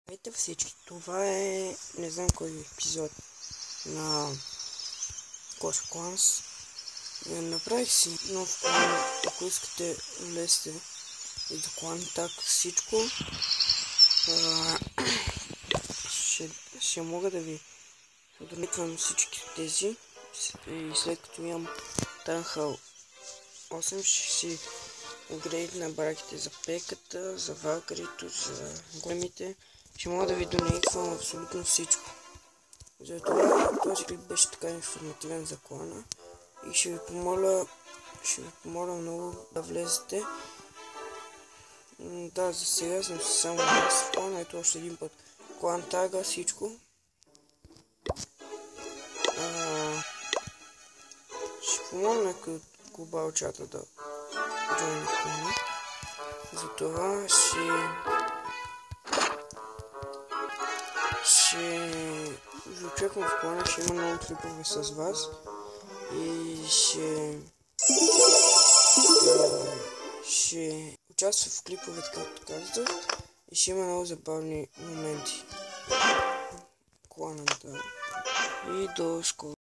Здравейте всички, това е не знам кой епизод на Clash of Clans. Направих си нов клан, ако искате влезте и до клан, так всичко. Ще мога да ви отметвам всички тези и след като имам Танхал 8 ще си апгрейд на бараките за пеката, за валкарито, за големите. Ще мога да ви донейквам абсолютно всичко. Затова този клип беше така информативен за клана и ще ви помоля много да влезете. Да, за сега съм само в клана, ето още един път. Клан тага, всичко. Ще помоля някой от глобал чата да джойни клана. Затова ще ви очаквам в клана, ще има много клипове с вас и ще участвам в клипове, както казах, и ще има много забавни моменти в кланата и до скоро.